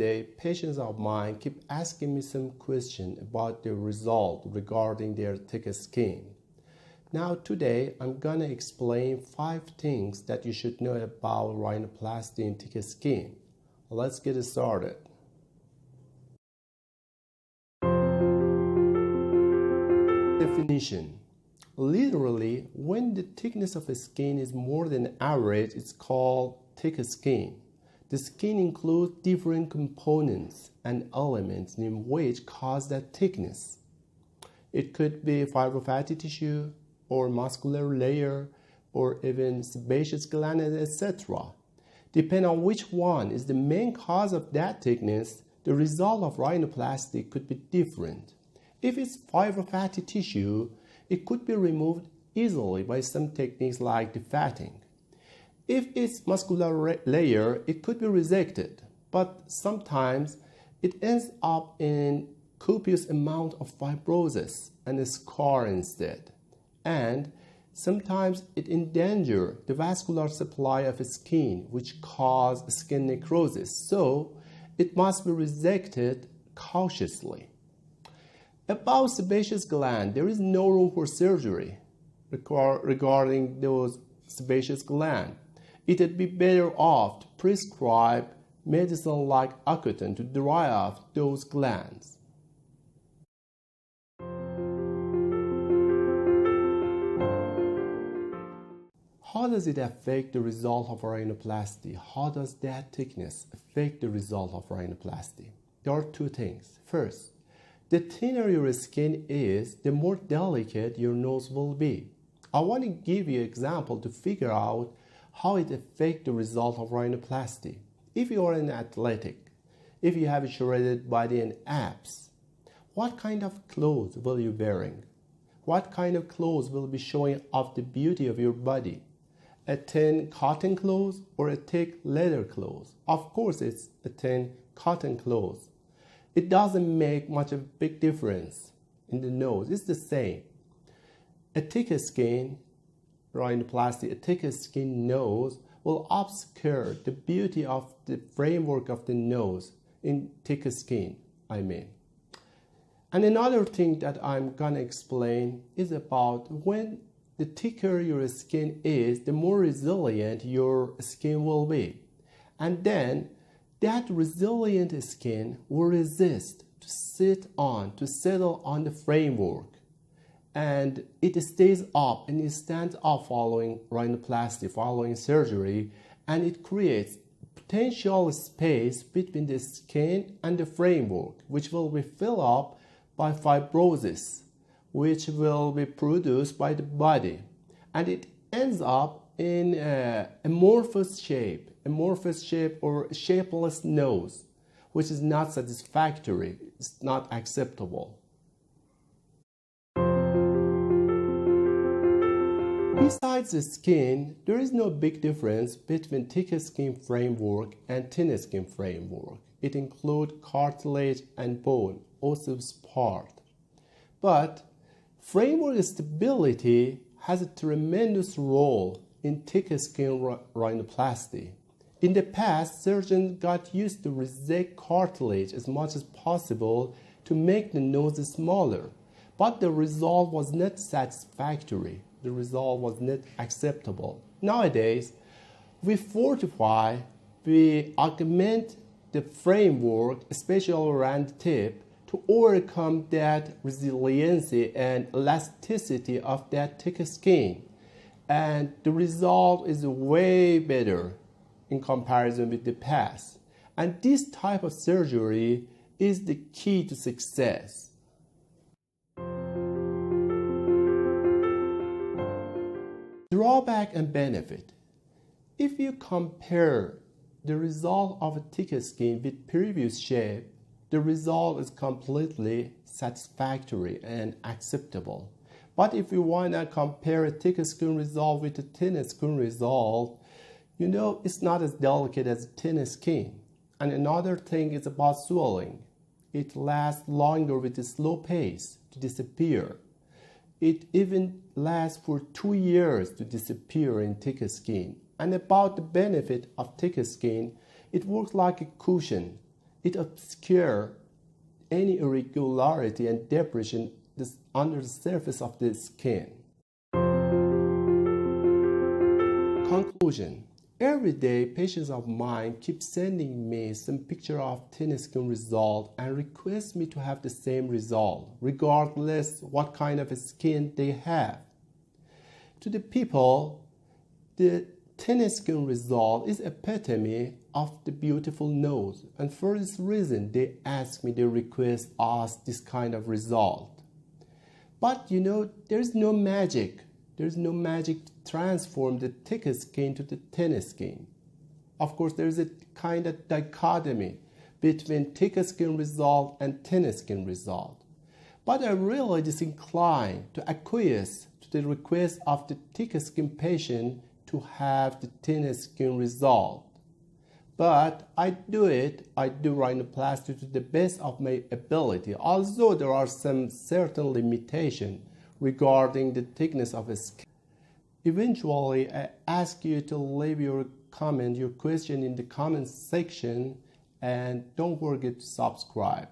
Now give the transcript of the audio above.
Nowadays, patients of mine keep asking me some question about the result regarding their thick skin. Now today, I'm gonna explain 5 things that you should know about rhinoplasty in thick skin. Let's get started. Definition. Literally, when the thickness of a skin is more than average, it's called thick skin. The skin includes different components and elements in which cause that thickness. It could be fibrofatty tissue, or muscular layer, or even sebaceous gland, etc. Depending on which one is the main cause of that thickness, the result of rhinoplasty could be different. If it's fibrofatty tissue, it could be removed easily by some techniques like defatting. If it's muscular layer, it could be resected, but sometimes it ends up in copious amount of fibrosis and a scar instead. And sometimes it endangers the vascular supply of skin, which causes skin necrosis. So it must be resected cautiously. About sebaceous gland, there is no room for surgery regarding those sebaceous gland. It would be better off to prescribe medicine like Accutane to dry off those glands. How does it affect the result of rhinoplasty? How does that thickness affect the result of rhinoplasty? There are 2 things. First, the thinner your skin is, the more delicate your nose will be. I want to give you an example to figure out how it affects the result of rhinoplasty. If you are an athletic, if you have a shredded body and abs, what kind of clothes will you be wearing? What kind of clothes will be showing off the beauty of your body? A thin cotton clothes or a thick leather clothes? Of course, it's a thin cotton clothes. It doesn't make much of a big difference in the nose. It's the same. A thicker skin, rhinoplasty, a thicker skin nose will obscure the beauty of the framework of the nose in thicker skin, And another thing that I'm gonna explain is about when the thicker your skin is, the more resilient your skin will be. And then that resilient skin will resist to settle on the framework. And it stays up and it stands up following rhinoplasty, following surgery, and it creates potential space between the skin and the framework, which will be filled up by fibrosis, which will be produced by the body. And it ends up in an amorphous shape or shapeless nose, which is not satisfactory, it's not acceptable. Besides the skin, there is no big difference between thicker skin framework and thinner skin framework. It includes cartilage and bone, osseous part. But framework stability has a tremendous role in thicker skin rhinoplasty. In the past, surgeons got used to resect cartilage as much as possible to make the nose smaller, but the result was not satisfactory. The result was not acceptable. Nowadays, we fortify, we augment the framework, especially around the tip, to overcome that resiliency and elasticity of that thicker skin. And the result is way better in comparison with the past. And this type of surgery is the key to success. Drawback and benefit. If you compare the result of a thicker skin with previous shape, the result is completely satisfactory and acceptable. But if you want to compare a thicker skin result with a thinner skin result, it's not as delicate as thinner skin. And another thing is about swelling. It lasts longer with a slow pace to disappear. It even lasts for 2 years to disappear in thicker skin. And about the benefit of thicker skin, it works like a cushion. It obscures any irregularity and depression under the surface of the skin. Conclusion. Every day, patients of mine keep sending me some picture of thin skin result and request me to have the same result, regardless what kind of skin they have. To the people, the thin skin result is epitome of the beautiful nose, and for this reason, they ask me, they request us this kind of result. But there's no magic. There's no magic to transform the thick skin to the thin skin. Of course, there's a kind of dichotomy between thick skin result and thin skin result. But I'm really disinclined to acquiesce to the request of the thick skin patient to have the thin skin result. But I do rhinoplasty to the best of my ability, although there are some certain limitations regarding the thickness of a skin. Eventually, I ask you to leave your comment, your question in the comment section, and don't forget to subscribe.